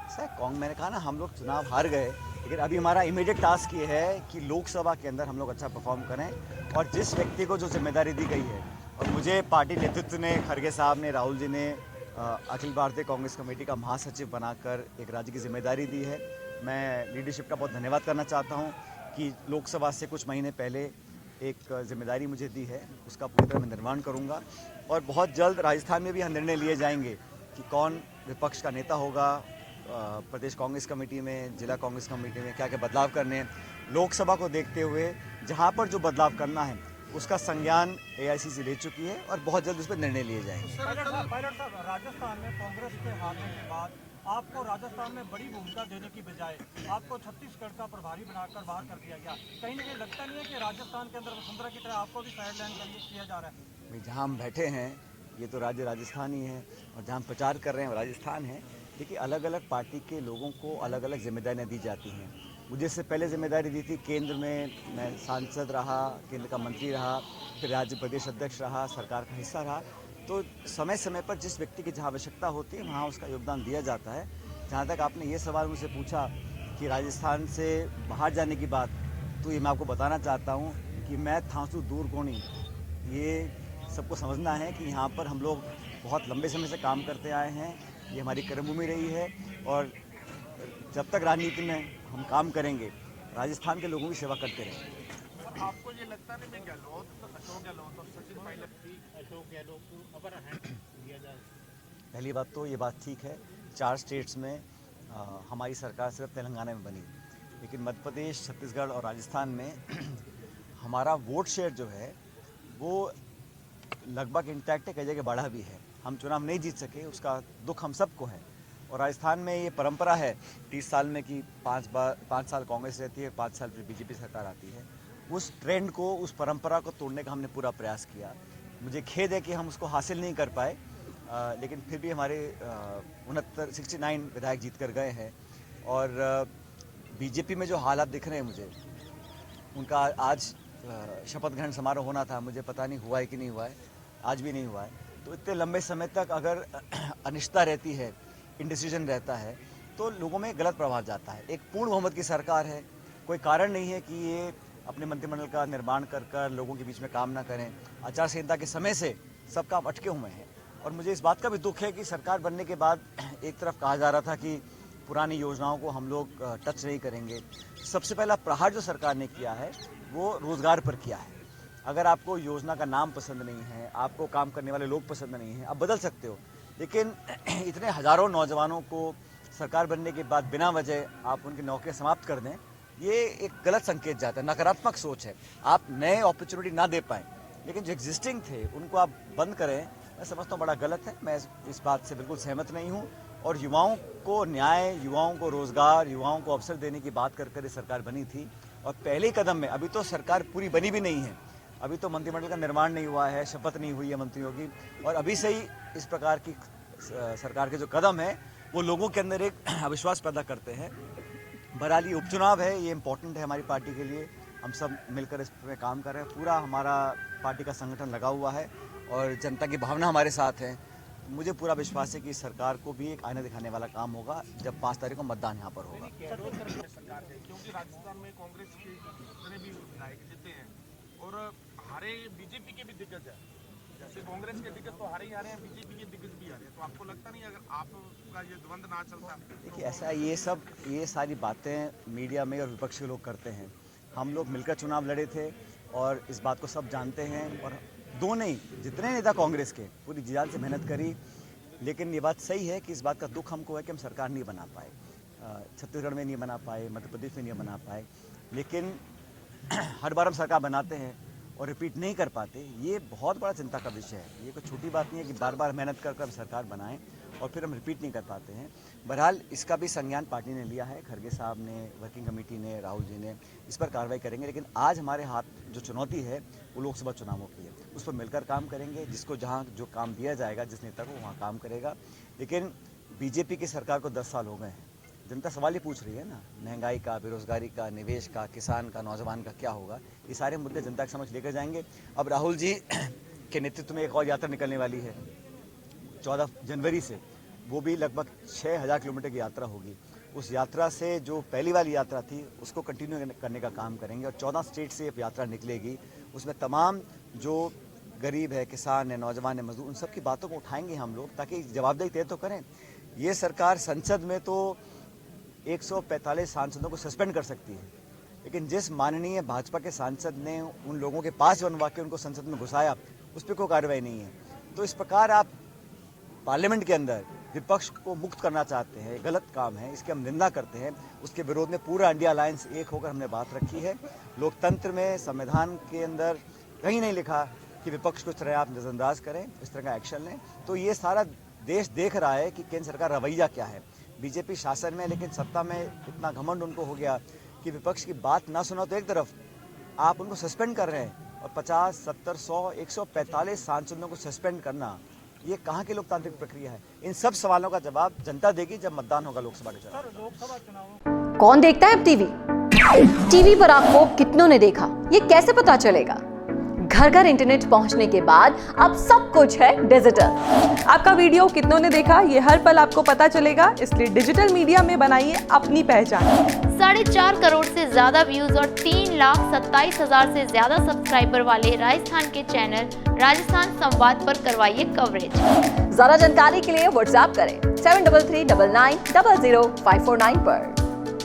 Sir मैंने कहा ना, हम लोग चुनाव हार गए, लेकिन अभी हमारा इमीडिएट टास्क ये है कि लोकसभा के अंदर हम लोग अच्छा परफॉर्म करें। और जिस व्यक्ति को जो जिम्मेदारी दी गई है, और मुझे पार्टी नेतृत्व ने, खड़गे साहब ने, राहुल जी ने अखिल भारतीय कांग्रेस कमेटी का महासचिव बनाकर एक राज्य की जिम्मेदारी दी है। मैं लीडरशिप का बहुत धन्यवाद करना चाहता हूँ कि लोकसभा से कुछ महीने पहले एक जिम्मेदारी मुझे दी है, उसका पूरी तरह मैं निर्वहन करूँगा। और बहुत जल्द राजस्थान में भी हम निर्णय लिए जाएंगे कि कौन विपक्ष का नेता होगा, प्रदेश कांग्रेस कमेटी में, जिला कांग्रेस कमेटी में क्या क्या बदलाव करने हैं। लोकसभा को देखते हुए जहां पर जो बदलाव करना है उसका संज्ञान एआईसीसी ले चुकी है और बहुत जल्द उस पर निर्णय लिए जाएंगे। पायलट साहब, राजस्थान में कांग्रेस के हारने के बाद आपको राजस्थान में बड़ी भूमिका देने की बजाय आपको छत्तीसगढ़ का प्रभारी बनाकर बाहर कर दिया गया। कहीं ना कहीं लगता नहीं है कि राजस्थान के अंदर वसुंधरा की तरह आपको भी साइडलाइन किया जा रहा है? जहाँ हम बैठे हैं ये तो राज्य राजस्थान ही है, और जहाँ हम प्रचार कर रहे हैं राजस्थान है। देखिए, अलग अलग पार्टी के लोगों को अलग अलग जिम्मेदारियाँ दी जाती हैं। मुझे इससे पहले जिम्मेदारी दी थी केंद्र में, मैं सांसद रहा, केंद्र का मंत्री रहा, फिर राज्य प्रदेश अध्यक्ष रहा, सरकार का हिस्सा रहा। तो समय समय पर जिस व्यक्ति की जहाँ आवश्यकता होती है वहाँ उसका योगदान दिया जाता है। जहाँ तक आपने ये सवाल मुझसे पूछा कि राजस्थान से बाहर जाने की बात, तो ये मैं आपको बताना चाहता हूँ कि मैं थांसू दूर कोणी, ये सबको समझना है कि यहाँ पर हम लोग बहुत लंबे समय से काम करते आए हैं। ये हमारी कर्मभूमि रही है, और जब तक राजनीति में हम काम करेंगे, राजस्थान के लोगों की सेवा करते रहेंगे। आपको ये लगता नहीं मैं अशोक गहलोत और सचिन पायलट की अशोक गहलोत को अपर हैंड दिया जाए? पहली बात तो ये बात ठीक है, 4 स्टेट्स में हमारी सरकार सिर्फ तेलंगाना में बनी, लेकिन मध्य प्रदेश, छत्तीसगढ़ और राजस्थान में हमारा वोट शेयर जो है वो लगभग इंटैक्ट है, कई जगह बढ़ा भी है। हम चुनाव नहीं जीत सके, उसका दुख हम सबको है। और राजस्थान में ये परंपरा है 30 साल में कि 5 साल कांग्रेस रहती है, 5 साल फिर बीजेपी सरकार आती है। उस ट्रेंड को, उस परंपरा को तोड़ने का हमने पूरा प्रयास किया। मुझे खेद है कि हम उसको हासिल नहीं कर पाए, लेकिन फिर भी हमारे 69 विधायक जीत कर गए हैं। और बीजेपी में जो हालात दिख रहे हैं मुझे, उनका आज शपथ ग्रहण समारोह होना था, मुझे पता नहीं हुआ है कि नहीं हुआ है, आज भी नहीं हुआ है। तो इतने लंबे समय तक अगर अनिश्चितता रहती है, इंडिसीजन रहता है, तो लोगों में गलत प्रभाव जाता है। एक पूर्ण बहुमत की सरकार है, कोई कारण नहीं है कि ये अपने मंत्रिमंडल का निर्माण कर कर लोगों के बीच में काम ना करें। आचार संहिता के समय से सब काम अटके हुए हैं, और मुझे इस बात का भी दुख है कि सरकार बनने के बाद एक तरफ कहा जा रहा था कि पुरानी योजनाओं को हम लोग टच नहीं करेंगे। सबसे पहला प्रहार जो सरकार ने किया है वो रोजगार पर किया है। अगर आपको योजना का नाम पसंद नहीं है, आपको काम करने वाले लोग पसंद नहीं हैं, आप बदल सकते हो, लेकिन इतने हजारों नौजवानों को सरकार बनने के बाद बिना वजह आप उनकी नौकरियां समाप्त कर दें, ये एक गलत संकेत जाता है, नकारात्मक सोच है। आप नए अपॉर्चुनिटी ना दे पाएँ, लेकिन जो एग्जिस्टिंग थे उनको आप बंद करें, मैं समझता हूँ बड़ा गलत है। मैं इस बात से बिल्कुल सहमत नहीं हूँ। और युवाओं को न्याय, युवाओं को रोजगार, युवाओं को अवसर देने की बात कर कर ये सरकार बनी थी। और पहले कदम में, अभी तो सरकार पूरी बनी भी नहीं है, अभी तो मंत्रिमंडल का निर्माण नहीं हुआ है, शपथ नहीं हुई है मंत्रियों की, और अभी से ही इस प्रकार की सरकार के जो कदम है वो लोगों के अंदर एक अविश्वास पैदा करते हैं। बहरहाल ये उपचुनाव है, ये इम्पोर्टेंट है हमारी पार्टी के लिए। हम सब मिलकर इस पर काम कर रहे हैं, पूरा हमारा पार्टी का संगठन लगा हुआ है और जनता की भावना हमारे साथ है। मुझे पूरा विश्वास है कि सरकार को भी एक आईना दिखाने वाला काम होगा जब 5 तारीख को मतदान यहाँ पर होगा। सरकार है क्योंकि राजस्थान में कांग्रेस के जितने भी विधायक जीते हैं और हारे बीजेपी के भी दिग्गज है, जैसे कांग्रेस के दिग्गज तो हारे ही आ रहे हैं, बीजेपी के दिग्गज भी आ रहे हैं। तो आपको लगता नहीं अगर आपका ये द्वंद ना चलता? देखिए, ऐसा ये सारी बातें मीडिया में और विपक्ष के लोग करते हैं। हम लोग मिलकर चुनाव लड़े थे और इस बात को सब जानते हैं, और दो नहीं, जितने नेता कांग्रेस के पूरी जी जान से मेहनत करी। लेकिन ये बात सही है कि इस बात का दुख हमको है कि हम सरकार नहीं बना पाए, छत्तीसगढ़ में नहीं बना पाए, मध्य प्रदेश में नहीं बना पाए। लेकिन हर बार हम सरकार बनाते हैं और रिपीट नहीं कर पाते, ये बहुत बड़ा चिंता का विषय है। ये कोई छोटी बात नहीं है कि बार बार मेहनत कर कर सरकार बनाएं और फिर हम रिपीट नहीं कर पाते हैं। बहरहाल इसका भी संज्ञान पार्टी ने लिया है, खड़गे साहब ने, वर्किंग कमेटी ने, राहुल जी ने, इस पर कार्रवाई करेंगे। लेकिन आज हमारे हाथ जो चुनौती है वो लोकसभा चुनावों की है, उस पर मिलकर काम करेंगे। जिसको जहाँ जो काम दिया जाएगा, जिस नेता को, वहाँ काम करेगा। लेकिन बीजेपी की सरकार को 10 साल हो गए हैं, जनता सवाल ही पूछ रही है ना, महंगाई का, बेरोजगारी का, निवेश का, किसान का, नौजवान का क्या होगा। ये सारे मुद्दे जनता के समझ लेकर जाएंगे। अब राहुल जी के नेतृत्व में एक और यात्रा निकलने वाली है 14 जनवरी से, वो भी लगभग 6000 किलोमीटर की यात्रा होगी। उस यात्रा से जो पहली वाली यात्रा थी उसको कंटिन्यू करने का काम करेंगे और 14 स्टेट से ये यात्रा निकलेगी। उसमें तमाम जो गरीब है, किसान है, नौजवान है, मजदूर, उन सब की बातों को उठाएंगे हम लोग, ताकि जवाबदेही तय तो करें। ये सरकार संसद में तो 145 सांसदों को सस्पेंड कर सकती है, लेकिन जिस माननीय भाजपा के सांसद ने उन लोगों के पास बनवा के उनको संसद में घुसाया, उस पर कोई कार्रवाई नहीं है। तो इस प्रकार आप पार्लियामेंट के अंदर विपक्ष को मुक्त करना चाहते हैं, गलत काम है, इसकी हम निंदा करते हैं। उसके विरोध में पूरा इंडिया अलायंस एक होकर हमने बात रखी है। लोकतंत्र में, संविधान के अंदर कहीं नहीं लिखा कि विपक्ष को इस तरह आप नजरअंदाज करें, इस तरह का एक्शन लें। तो ये सारा देश देख रहा है कि केंद्र सरकार रवैया क्या है। बीजेपी शासन में, लेकिन सत्ता में इतना घमंड उनको हो गया कि विपक्ष की बात ना सुना तो एक तरफ आप उनको सस्पेंड कर रहे हैं, और 50, 70, 100, 145 सांसदों को सस्पेंड करना, ये कहाँ की लोकतांत्रिक प्रक्रिया है? इन सब सवालों का जवाब जनता देगी जब मतदान होगा लोकसभा के चुनाव। सर, लोकसभा चुनाव कौन देखता है अब टीवी? टीवी पर आपको कितनों ने देखा, ये कैसे पता चलेगा? घर घर इंटरनेट पहुंचने के बाद अब सब कुछ है डिजिटल। आपका वीडियो कितनों ने देखा ये हर पल आपको पता चलेगा, इसलिए डिजिटल मीडिया में बनाइए अपनी पहचान। 4.5 करोड़ से ज्यादा व्यूज और 3,27,000 से ज्यादा सब्सक्राइबर वाले राजस्थान के चैनल राजस्थान संवाद पर करवाइए कवरेज। ज्यादा जानकारी के लिए व्हाट्सएप करें 7339900549 पर।